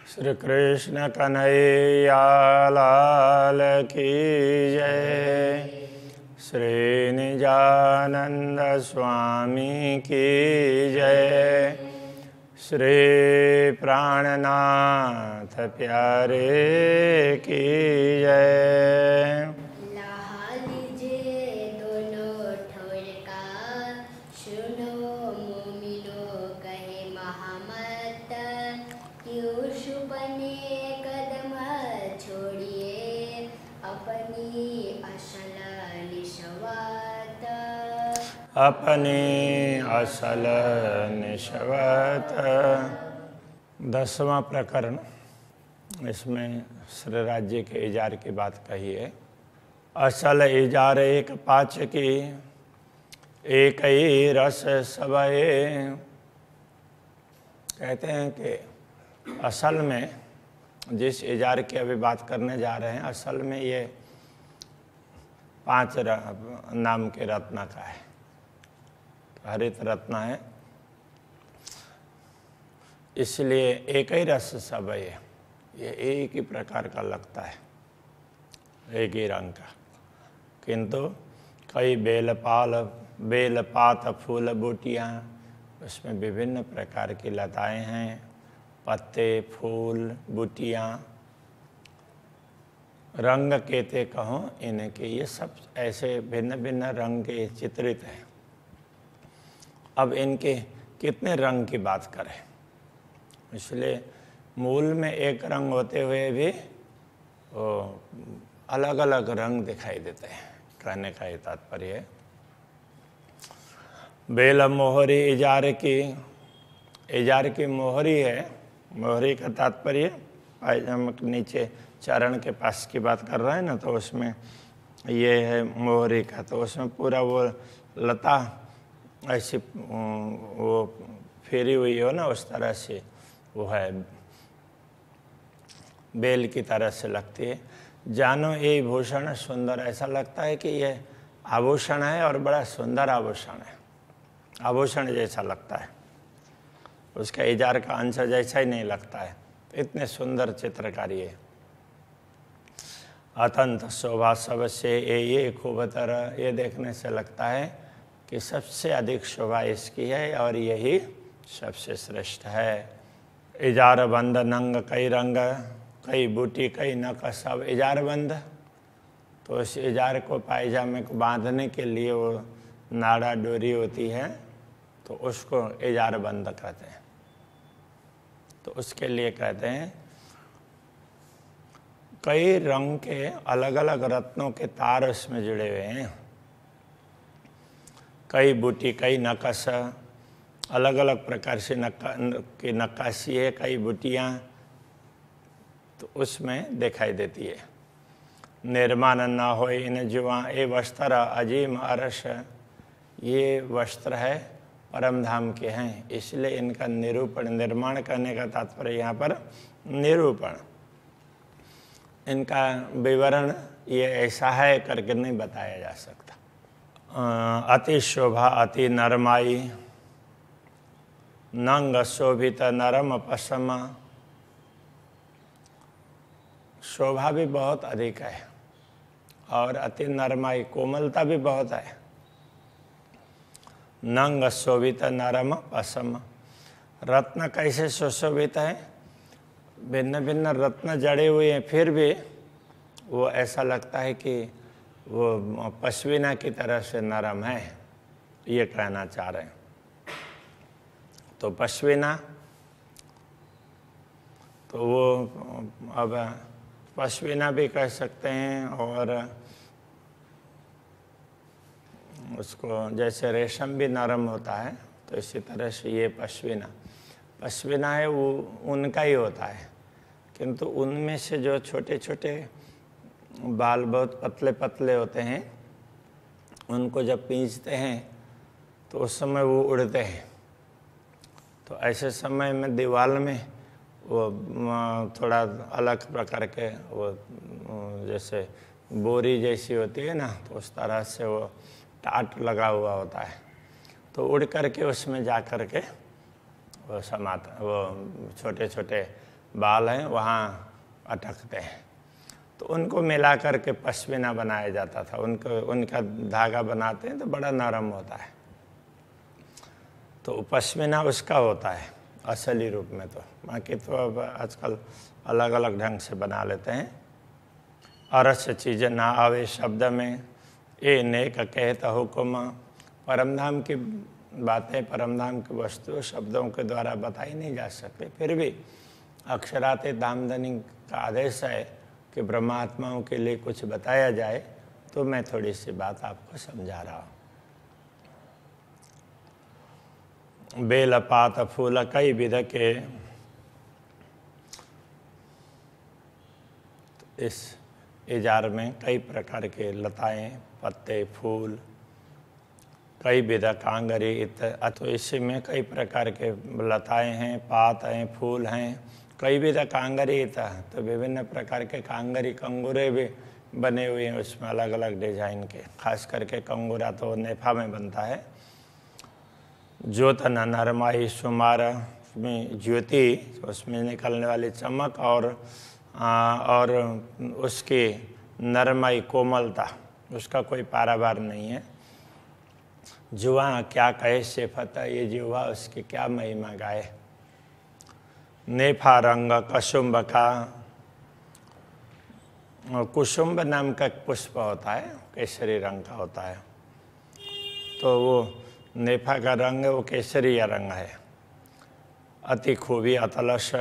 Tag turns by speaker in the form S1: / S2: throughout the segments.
S1: श्री कृष्ण कन्हैया लाल की जय। श्री निजानंद स्वामी की जय। श्री प्राणनाथ प्यारे की जय। अपनी असल निशवत। 10वां प्रकरण, इसमें श्री राज्य के इजार की बात कही है। असल इजार एक पाच की, एक ही रस सबए। कहते हैं कि असल में जिस इजार की अभी बात करने जा रहे हैं, असल में ये 5 नाम के रत्न का है। हरित रत्न है, इसलिए एक ही रस सब है। ये एक ही प्रकार का लगता है, एक ही रंग का, किंतु कई बेलपात फूल बूटियाँ, उसमें विभिन्न प्रकार की लताएं हैं, पत्ते, फूल, बूटियाँ, रंग केते कहो इनके, ये सब ऐसे भिन्न भिन्न रंग के चित्रित हैं। अब इनके कितने रंग की बात करें, इसलिए मूल में एक रंग होते हुए भी वो अलग अलग रंग दिखाई देते हैं। कहने का ये तात्पर्य है। बेल मोहरी इजार की मोहरी है। मोहरी का तात्पर्य पायजामा के नीचे चरण के पास की बात कर रहे हैं ना, तो उसमें ये है मोहरी का। तो उसमें पूरा वो लता ऐसी वो फेरी हुई हो ना, उस तरह से वो है, बेल की तरह से लगती है। जानो ये भूषण सुंदर, ऐसा लगता है कि ये आभूषण है और बड़ा सुंदर आभूषण है, आभूषण जैसा लगता है, उसका इजार का अंश जैसा ही नहीं लगता है। इतने सुंदर चित्रकारी है। अत्यंत शोभा सबसे ये खूबतर, ये देखने से लगता है कि सबसे अधिक शोभा इसकी है और यही सबसे श्रेष्ठ है। इजार बंद नंग कई रंग, कई बूटी कई नक सब इजार बंद। तो उस इजार को पायजामे को बांधने के लिए वो नाड़ा डोरी होती है, तो उसको इजार बंद कहते हैं। तो उसके लिए कहते हैं कई रंग के अलग अलग रत्नों के तार उसमें जुड़े हुए हैं। कई बूटी कई नकश, अलग अलग प्रकार से की नक्काशी है, कई बूटियाँ तो उसमें दिखाई देती है। निर्माण न हो इन जुआ ए वस्त्र अजीम अरस, ये वस्त्र है परम धाम के हैं, इसलिए इनका निरूपण, निर्माण करने का तात्पर्य यहाँ पर निरूपण, इनका विवरण ये ऐसा है करके नहीं बताया जा सकता। अति शोभा अति नरमाई, नंग शोभित नरम पसम। शोभा भी बहुत अधिक है और अति नरमाई, कोमलता भी बहुत है। नंग शोभित नरम पसम, रत्न कैसे सुशोभित है, भिन्न भिन्न रत्न जड़े हुए हैं, फिर भी वो ऐसा लगता है कि वो पश्मीना की तरह से नरम है, ये कहना चाह रहे हैं। तो पश्मीना, तो वो अब पश्मीना भी कह सकते हैं, और उसको जैसे रेशम भी नरम होता है, तो इसी तरह से ये पश्मीना है, वो उनका ही होता है, किंतु उनमें से जो छोटे छोटे बाल बहुत पतले पतले होते हैं, उनको जब पींचते हैं तो उस समय वो उड़ते हैं। तो ऐसे समय में दीवार में वो थोड़ा अलग प्रकार के, वो जैसे बोरी जैसी होती है ना, तो उस तरह से वो टाट लगा हुआ होता है, तो उड़ करके उसमें जा कर के वो समाता, वो छोटे छोटे बाल हैं वहाँ अटकते हैं, तो उनको मिला करके पश्मीना बनाया जाता था। उनका धागा बनाते हैं तो बड़ा नरम होता है, तो पश्मीना उसका होता है असली रूप में। तो बाकी तो अब आजकल अलग अलग ढंग से बना लेते हैं। अरस चीज़ ना आवे शब्द में, ए नेक कहता हुक्म। परमधाम की बातें, परमधाम की वस्तु शब्दों के द्वारा बताई नहीं जा सकती, फिर भी अक्षराते दामदनी का आदेश है कि ब्रह्मात्माओं के लिए कुछ बताया जाए, तो मैं थोड़ी सी बात आपको समझा रहा हूँ। बेल पात फूल कई विध के, इस इजार में कई प्रकार के लताएं, पत्ते, फूल, कई विध कांगरी इत्यादि। तो इसी में कई प्रकार के लताएं हैं, पात हैं, फूल हैं, कई विध कांगरी इत्यादि। तो विभिन्न प्रकार के कांगरी, कंगूरे भी बने हुए हैं उसमें अलग अलग डिजाइन के। खास करके कंगूरा तो नेफा में बनता है। ज्योत नरमाई सुमार में ज्योति, उसमें निकलने वाली चमक और उसकी नरमाई, कोमलता, उसका कोई पारावार नहीं है। जुआ क्या कहे सिफत, ये जुआ उसकी क्या महिमा गाए। नेफा रंग कुसुम्ब का, कुसुम्ब नाम का पुष्प होता है, केसरी रंग का होता है। तो वो नेफा का रंग है, वो केसरी रंग है। अति खूबी अतलस,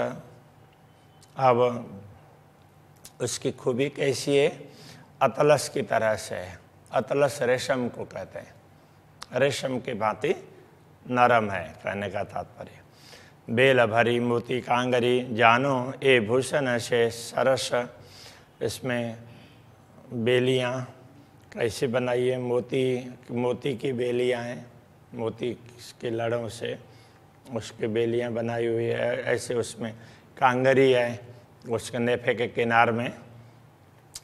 S1: अब उसकी खूबी कैसी है? अतलस की तरह से है। अतलस रेशम को कहते हैं, रेशम की भांति नरम है, कहने का तात्पर्य। बेल भरी मोती कांगरी, जानो ए भूषण से सरस। इसमें बेलियां कैसे बनाई है? मोती की बेलियां हैं, मोती के लड़ों से उसकी बेलियां बनाई हुई है। ऐसे उसमें कांगरी है, उसके नेफे के किनार में।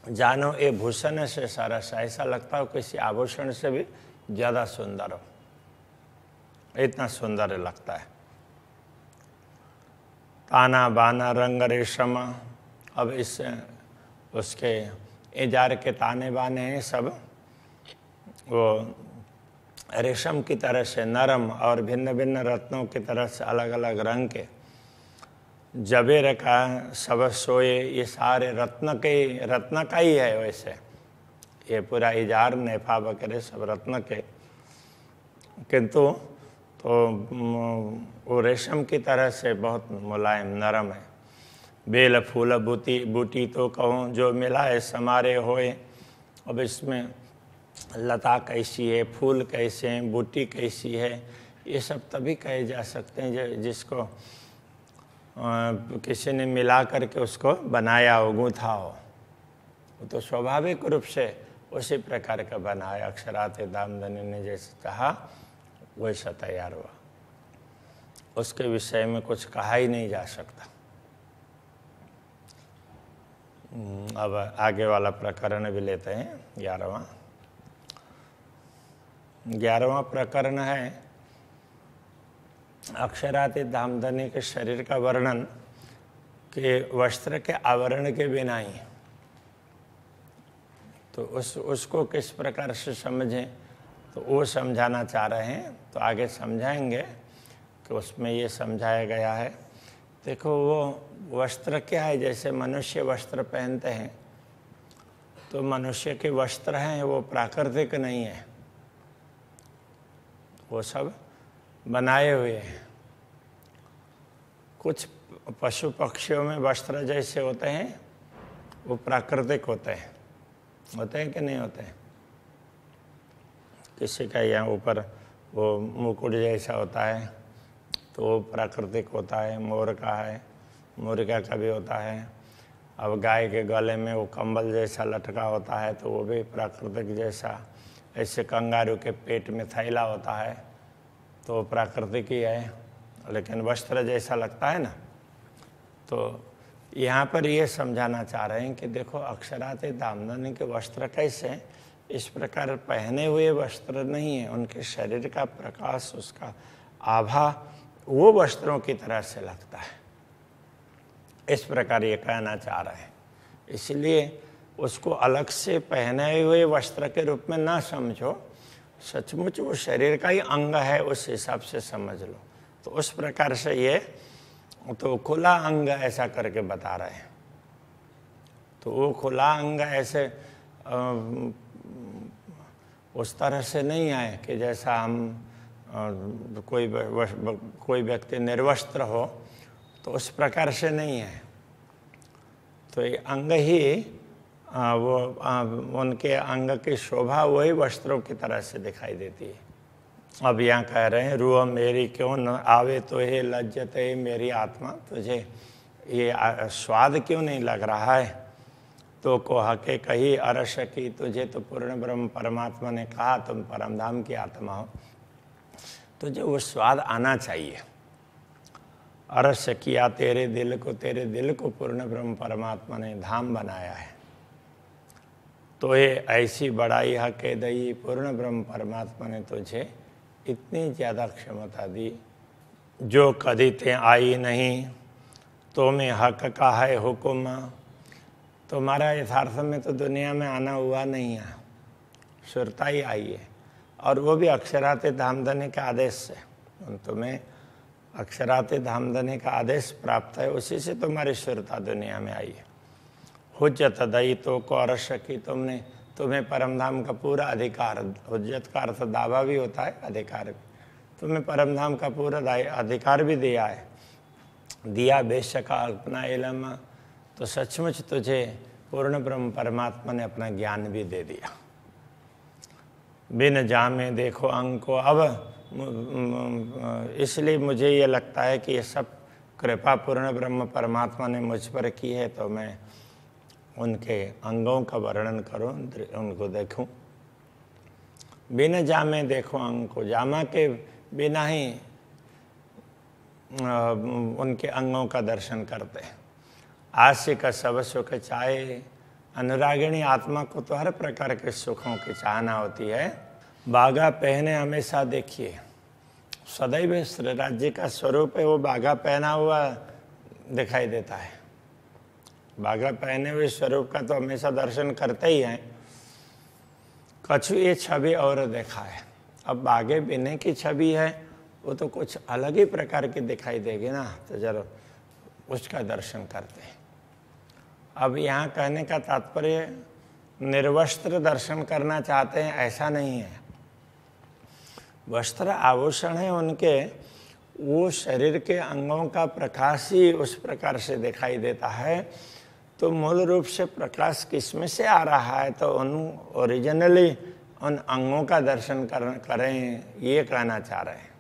S1: जानो ए भूषण से सरस, ऐसा लगता हो किसी आभूषण से भी ज़्यादा सुंदर हो, इतना सुंदर लगता है। ताना बाना रंग रेशम, अब इस उसके इजार के ताने बाने हैं सब वो रेशम की तरह से नरम और भिन्न भिन्न रत्नों की तरह से अलग अलग रंग के। जबेर का सब सोए, ये सारे रत्न का ही है। वैसे ये पूरा इजार नेफा वगैरह सब रत्न के, किंतु तो वो रेशम की तरह से बहुत मुलायम नरम है। बेल फूल बूटी तो कहूँ, जो मिला है समारे होए। अब इसमें लता कैसी है, फूल कैसे हैं, बूटी कैसी है, ये सब तभी कहे जा सकते हैं जिसको किसी ने मिला करके उसको बनाया हो, गूंथा हो। वो तो स्वाभाविक रूप से उसी प्रकार का बना है। अक्षराते दामदनी ने जैसे कहा वैसा तैयार हुआ, उसके विषय में कुछ कहा ही नहीं जा सकता। अब आगे वाला प्रकरण भी लेते हैं, 11वां प्रकरण है अक्षराते दामदनी के शरीर का वर्णन के वस्त्र के आवरण के बिना ही। तो उसको किस प्रकार से समझें, तो वो समझाना चाह रहे हैं। तो आगे समझाएंगे कि उसमें ये समझाया गया है। देखो वो वस्त्र क्या है, जैसे मनुष्य वस्त्र पहनते हैं, तो मनुष्य के वस्त्र हैं वो प्राकृतिक नहीं है, वो सब बनाए हुए हैं। कुछ पशु पक्षियों में वस्त्र जैसे होते हैं वो प्राकृतिक होते हैं कि नहीं होते हैं? किसी का यहाँ ऊपर वो मुकुट जैसा होता है तो वो प्राकृतिक होता है। मोर का है, मुर्गा का भी होता है। अब गाय के गले में वो कंबल जैसा लटका होता है तो वो भी प्राकृतिक जैसा। ऐसे कंगारू के पेट में थैला होता है तो प्राकृतिक ही है, लेकिन वस्त्र जैसा लगता है ना। तो यहाँ पर ये समझाना चाह रहे हैं कि देखो अक्षराते दामदनी के वस्त्र कैसे हैं, इस प्रकार पहने हुए वस्त्र नहीं है। उनके शरीर का प्रकाश, उसका आभा वो वस्त्रों की तरह से लगता है। इस प्रकार ये कहना चाह रहे हैं। इसलिए उसको अलग से पहने हुए वस्त्र के रूप में ना समझो, सचमुच वो शरीर का ही अंग है, उस हिसाब से समझ लो। तो उस प्रकार से ये तो खुला अंग ऐसा करके बता रहे हैं। तो वो खुला अंग ऐसे उस तरह से नहीं है कि जैसा हम कोई व्यक्ति निर्वस्त्र हो, तो उस प्रकार से नहीं है। तो ये अंग ही उनके अंग की शोभा वही वस्त्रों की तरह से दिखाई देती है। अब यहाँ कह रहे हैं, रूह मेरी क्यों न आवे तो हे लज्जत है मेरी आत्मा, तुझे ये स्वाद क्यों नहीं लग रहा है? तो को हके कही अरस की, तुझे तो पूर्ण ब्रह्म परमात्मा ने कहा तुम परमधाम की आत्मा हो, तुझे वो स्वाद आना चाहिए। अरस किया तेरे दिल को पूर्ण ब्रह्म परमात्मा ने धाम बनाया है। तो ये ऐसी बड़ाई हके दई, पूर्ण ब्रह्म परमात्मा ने तुझे इतनी ज़्यादा क्षमता दी, जो कभी ते आई नहीं तो मैं हक का है हुक्म। तुम्हारा यथार्थ में तो दुनिया में आना हुआ नहीं है, सुरता ही आई है, और वो भी अक्षराते धाम देने के आदेश से। तुम्हें अक्षराते धाम देने का आदेश प्राप्त है, उसी से तुम्हारी सुरता दुनिया में आई है। हुज्जत दई तो को अरस की, तुम्हें परमधाम का पूरा अधिकार, हुज्जत का अर्थ दावा भी होता है, अधिकार भी, तुम्हें परमधाम का पूरा अधिकार भी दिया है। दिया बेशक अपना इल्म, तो सचमुच तुझे पूर्ण ब्रह्म परमात्मा ने अपना ज्ञान भी दे दिया। बिन जामे देखो अंग को, अब इसलिए मुझे ये लगता है कि ये सब कृपा पूर्ण ब्रह्म परमात्मा ने मुझ पर की है, तो मैं उनके अंगों का वर्णन करूं, उनको देखूं। बिन जामे देखो अंग को, जामा के बिना ही उनके अंगों का दर्शन करते हैं। आस्य का सब सुख चाहे, अनुरागिणी आत्मा को तो हर प्रकार के सुखों की चाहना होती है। बागा पहने हमेशा देखिए, सदैव श्री राज्य का स्वरूप है वो बागा पहना हुआ दिखाई देता है। बागा पहने हुए स्वरूप का तो हमेशा दर्शन करते ही हैं। कछु ये छवि और देखा है, अब बागे बिने की छवि है, वो तो कुछ अलग ही प्रकार की दिखाई देगी ना, तो जरा उसका दर्शन करते हैं। अब यहाँ कहने का तात्पर्य निर्वस्त्र दर्शन करना चाहते हैं ऐसा नहीं है। वस्त्र आभूषण है उनके, वो शरीर के अंगों का प्रकाश ही उस प्रकार से दिखाई देता है। तो मूल रूप से प्रकाश किसमें से आ रहा है, तो ओरिजिनली उन अंगों का दर्शन करें, ये कहना चाह रहे हैं।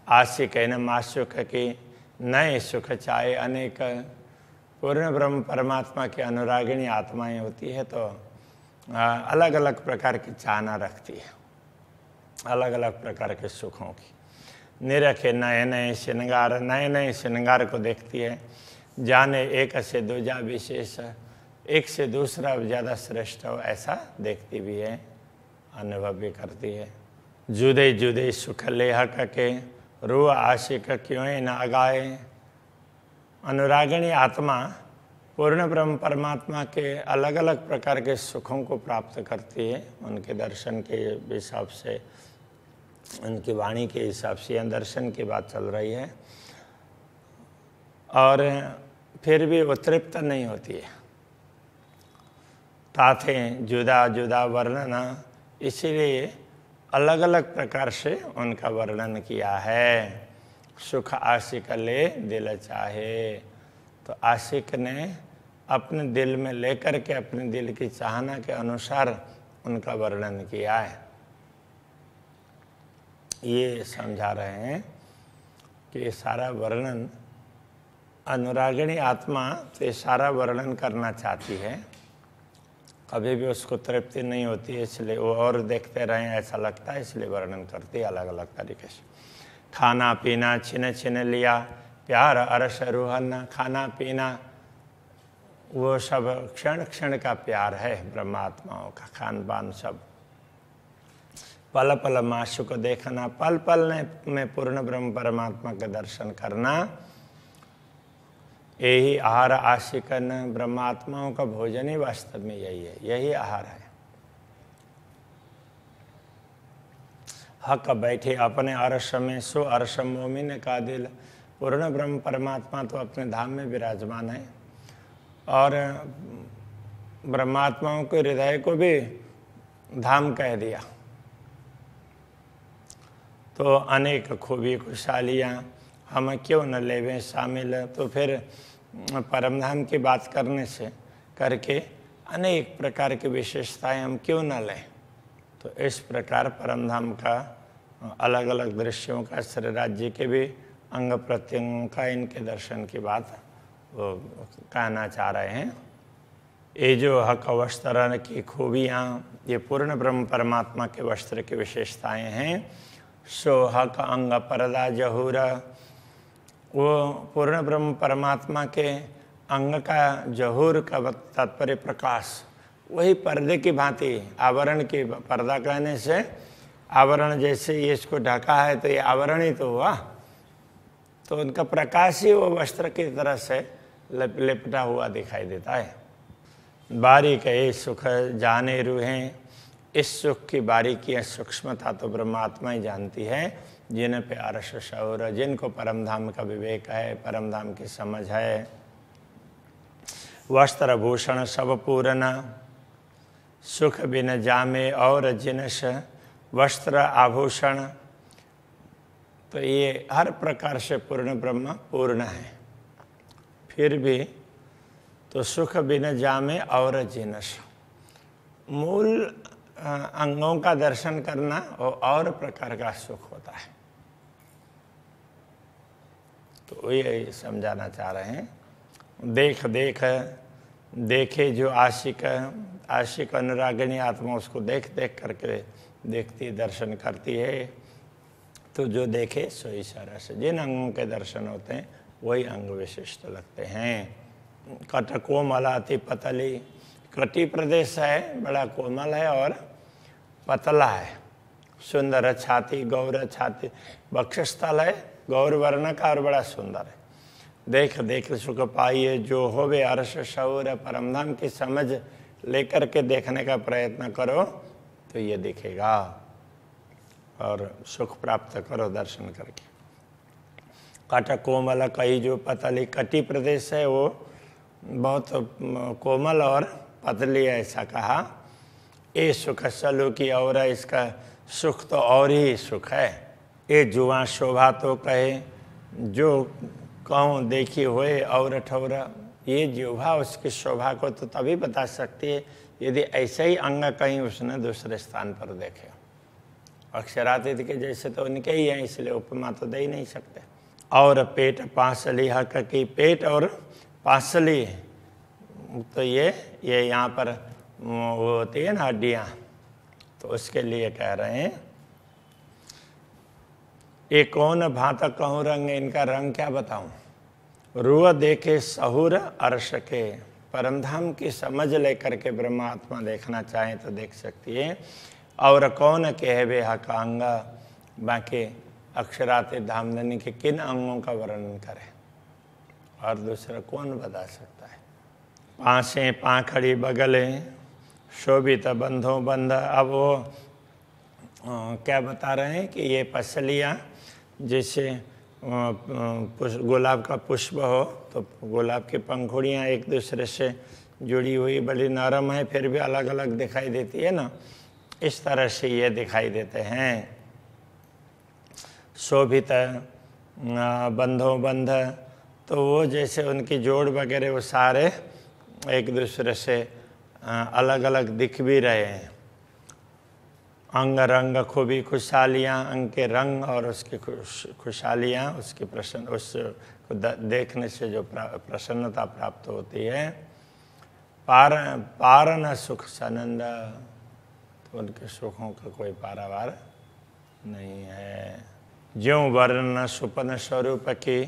S1: आस्य कहना माँ सुख की नए सुख चाहे अनेक, पूर्ण ब्रह्म परमात्मा की अनुरागिणी आत्माएं होती है, तो अलग अलग प्रकार की चाहना रखती है, अलग अलग प्रकार के सुखों की। निरखे नए नए श्रृंगार, नए नए श्रृंगार को देखती है। जाने एक से दूजा विशेष, एक से दूसरा ज़्यादा श्रेष्ठ हो ऐसा देखती भी है, अनुभव भी करती है। जुदे जुदे सुख लेह के, रूह आशिक क्यों न अगाए। अनुरागिणी आत्मा पूर्ण ब्रह्म परमात्मा के अलग अलग प्रकार के सुखों को प्राप्त करती है, उनके दर्शन के हिसाब से, उनकी वाणी के हिसाब से। यह दर्शन की बात चल रही है, और फिर भी वो तृप्त नहीं होती है। ताथे जुदा जुदा वर्णन, इसीलिए अलग अलग प्रकार से उनका वर्णन किया है। सुख आशिक ले दिल चाहे, तो आशिक ने अपने दिल में लेकर के अपने दिल की चाहना के अनुसार उनका वर्णन किया है। ये समझा रहे हैं कि ये सारा वर्णन, अनुरागिणी आत्मा तो ये सारा वर्णन करना चाहती है, कभी भी उसको तृप्ति नहीं होती है, इसलिए वो और देखते रहें ऐसा लगता है, इसलिए वर्णन करती है अलग अलग तरीके से। खाना पीना छिन छिन लिया, प्यार अरस रूहन, खाना पीना वो सब क्षण क्षण का प्यार है ब्रह्मात्माओं का, खान पान सब। पल पल माशु को देखना, पल पल में पूर्ण ब्रह्म परमात्मा का दर्शन करना, यही आहार आशिकन, ब्रह्मात्माओं का भोजन ही वास्तव में यही है, यही आहार है। हक बैठे अपने अर्श में, सो अर्श मोमिन का दिल। पूर्ण ब्रह्म परमात्मा तो अपने धाम में विराजमान है, और ब्रह्मात्माओं के हृदय को भी धाम कह दिया। तो अनेक खूबी खुशहालियाँ हम क्यों न लेवें शामिल। तो फिर परमधाम की बात करने से करके अनेक प्रकार की विशेषताएं हम क्यों न लें। तो इस प्रकार परमधाम का अलग अलग दृश्यों का, श्री राज्य के भी अंग प्रत्यंगों का, इनके दर्शन की बात वो कहना चाह रहे हैं। ये जो हक वस्त्र की खूबियाँ, ये पूर्ण ब्रह्म परमात्मा के वस्त्र की विशेषताएं हैं। सो हक अंग पर्दा जहूर, वो पूर्ण ब्रह्म परमात्मा के अंग का जहूर का तात्पर्य प्रकाश, वही पर्दे की भांति, आवरण की, पर्दा कहने से आवरण जैसे ये इसको ढका है तो ये आवरण ही तो हुआ, तो उनका प्रकाश ही वो वस्त्र की तरह से लिपटा हुआ दिखाई देता है। बारीक ये सुख जाने रूहें, इस सुख की बारीकी सूक्ष्मता तो ब्रह्मात्मा ही जानती है। जिन पे अर्श शौर, जिनको परमधाम का विवेक है, परमधाम की समझ है। वस्त्र भूषण सब पूर्ण, सुख बिन जामे और जिनस। वस्त्र आभूषण, तो ये हर प्रकार से पूर्ण ब्रह्म पूर्ण है। फिर भी तो सुख बिन जामे और जिनस, मूल अंगों का दर्शन करना और प्रकार का सुख होता है। तो ये समझाना चाह रहे हैं। देख देख देखे जो आशिक, आशिक अनुरागिणी आत्मा उसको देख देख करके देखती, दर्शन करती है। तो जो देखे सोई सरस, जिन अंगों के दर्शन होते हैं वही अंग विशिष्ट लगते हैं। कट कोमल अति पतली, कटी प्रदेश है, बड़ा कोमल है और पतला है। सुंदर छाती, गौर छाती, वक्षस्थल है गौर वर्ण का और बड़ा सुंदर है। देख देख सुख पाइए जो होवे अर्श शौर, परमधाम की समझ लेकर के देखने का प्रयत्न करो तो ये दिखेगा, और सुख प्राप्त करो दर्शन करके। कट कोमल कही, जो पतली कटी प्रदेश है वो बहुत कोमल और पतली है, ऐसा कहा। ये सुख सलू की और, इसका सुख तो और ही सुख है। ये जुआ शोभा तो कहे, जो कहूँ देखी होए और ठौरा। ये जिह्वा उसकी शोभा को तो तभी बता सकती है यदि ऐसे ही अंग कहीं उसने दूसरे स्थान पर देखे। अक्षरातीत के जैसे तो उनके ही हैं, इसलिए उपमा तो दे ही नहीं सकते। और पेट पांसली, हक की पेट और पांसली, तो ये यहाँ पर वो होती है ना हड्डियाँ, तो उसके लिए कह रहे हैं। ये कौन भांता कहूँ रंग, इनका रंग क्या बताऊं। रुआ देखे सहूर अर्श के, परमधाम की समझ लेकर के ब्रह्मात्मा देखना चाहें तो देख सकती है। और कौन कहवे हक अंग, बाकी अक्षराते धामधनी के किन अंगों का वर्णन करें, और दूसरा कौन बता सकता है। पाँसें पाखड़ी बगले, शोभित बंधों बंध। अब वो क्या बता रहे हैं कि ये पसलियाँ जैसे गुलाब का पुष्प हो, तो गुलाब की पंखुड़ियाँ एक दूसरे से जुड़ी हुई बड़ी नरम है, फिर भी अलग अलग दिखाई देती है ना, इस तरह से ये दिखाई देते हैं। शोभित बंधों बंध, तो वो जैसे उनकी जोड़ वगैरह वो सारे एक दूसरे से अलग अलग दिख भी रहे हैं। अंग रंग खूबी खुशहालियाँ, अंग के रंग और उसकी खुशहालियाँ, उसकी प्रसन्न, उसको देखने से जो प्रसन्नता प्राप्त होती है। पारन सुख सनंद, तो उनके सुखों का कोई पारावार नहीं है। ज्यों वर्ण स्वप्न स्वरूप की,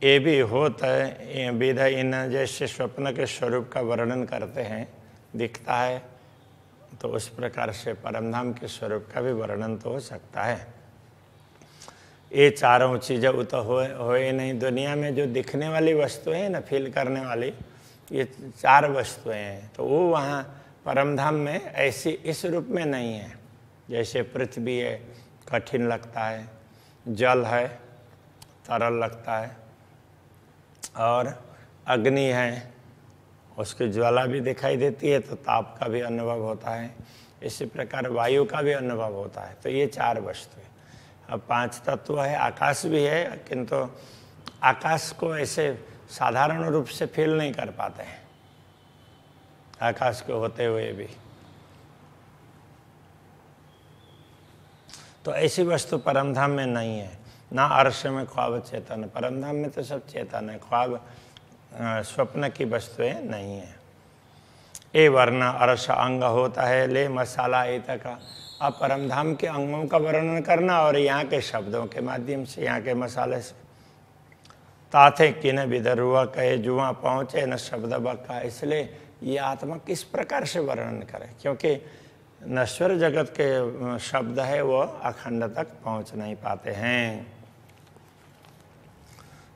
S1: ये भी होता है विध इन, जैसे स्वप्न के स्वरूप का वर्णन करते हैं, दिखता है, तो उस प्रकार से परमधाम के स्वरूप का भी वर्णन तो हो सकता है। ये चारों चीज़ें वो तो हो ही नहीं। दुनिया में जो दिखने वाली वस्तुएं हैं ना, फील करने वाली, ये 4 वस्तुएं हैं, तो वो वहाँ परमधाम में ऐसी इस रूप में नहीं है। जैसे पृथ्वी है, कठिन लगता है, जल है, तरल लगता है, और अग्नि है, उसकी ज्वाला भी दिखाई देती है तो ताप का भी अनुभव होता है। इसी प्रकार वायु का भी अनुभव होता है। तो ये 4 वस्तु है। अब 5 तत्व है, आकाश भी है, किंतु आकाश को ऐसे साधारण रूप से फील नहीं कर पाते हैं, आकाश को होते हुए भी। तो ऐसी वस्तु परमधाम में नहीं है। ना अर्श में ख्वाब चेतन, परमधाम में तो सब चेतन है, ख्वाब स्वप्न की वस्तुएं नहीं है। ए वर्ण अर्श अंग होता है, ले मसाला ए का। अब परमधाम के अंगों का वर्णन करना और यहाँ के शब्दों के माध्यम से, यहाँ के मसाले से। ताथे किन विदरुआ कहे जुआ पहुँचे न शब्द बक्का। इसलिए ये आत्मा किस प्रकार से वर्णन करे, क्योंकि नश्वर जगत के शब्द है वो अखंड तक पहुँच नहीं पाते हैं।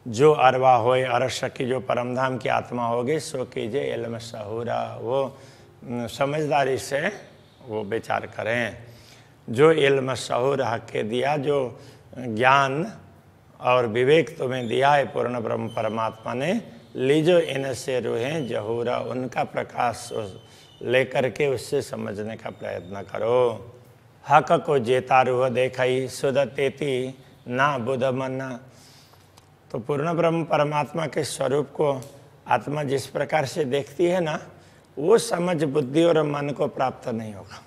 S1: जो अरवा होए अरश की, जो परमधाम की आत्मा होगी, सो कीजिए इल्म सहूरा, वो समझदारी से वो विचार करें। जो इल्म सहूर हक के दिया, जो ज्ञान और विवेक तुम्हें दिया है पूर्ण ब्रह्म परमात्मा ने, लीजो इनसे रूहें जहूरा, उनका प्रकाश लेकर के उससे समझने का प्रयत्न करो। हक को जेता रूह देखई सुदतेती ना बुध मना। तो पूर्ण ब्रह्म परमात्मा के स्वरूप को आत्मा जिस प्रकार से देखती है ना, वो समझ बुद्धि और मन को प्राप्त नहीं होगा।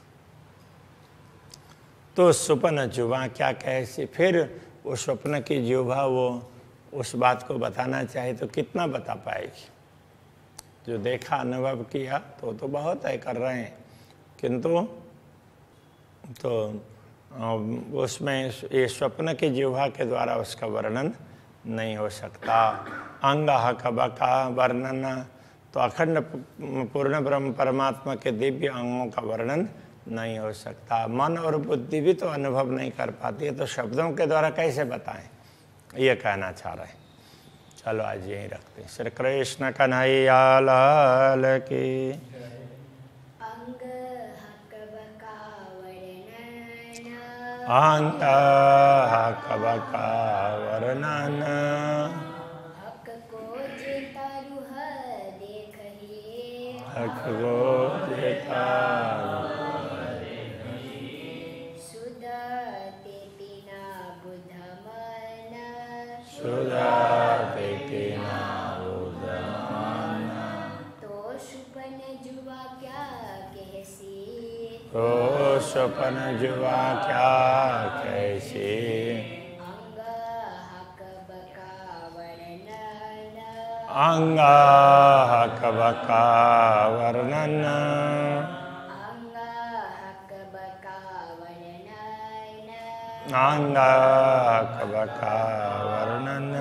S1: तो स्वप्न जुबा क्या कहे, फिर वो स्वप्न की जुबा वो उस बात को बताना चाहे तो कितना बता पाएगी। जो देखा अनुभव किया तो बहुत है कर रहे हैं, किंतु तो उसमें ये स्वप्न की जिह्वा के द्वारा उसका वर्णन नहीं हो सकता। अंग हक बका वर्णन, तो अखंड पूर्ण ब्रह्म परमात्मा के दिव्य अंगों का वर्णन नहीं हो सकता। मन और बुद्धि भी तो अनुभव नहीं कर पाती है, तो शब्दों के द्वारा कैसे बताएं, ये कहना चाह रहे हैं। चलो आज यहीं रखते हैं। श्री कृष्ण कन्हैया लाल की। अंग हक बका वर्णन, हक को जेता रूह देखहि, हक को जेता सुधा तेतिना बुध मन, सुधा तेतिना बुध मन। तो सुपन जुआ क्या कहसी, तो सुपन जुआ क्या कैसी। अंग हक बका वर्णन, अंग हक बका वर्णन, अंग हक बका वर्णन, अंग हक बका वर्णन।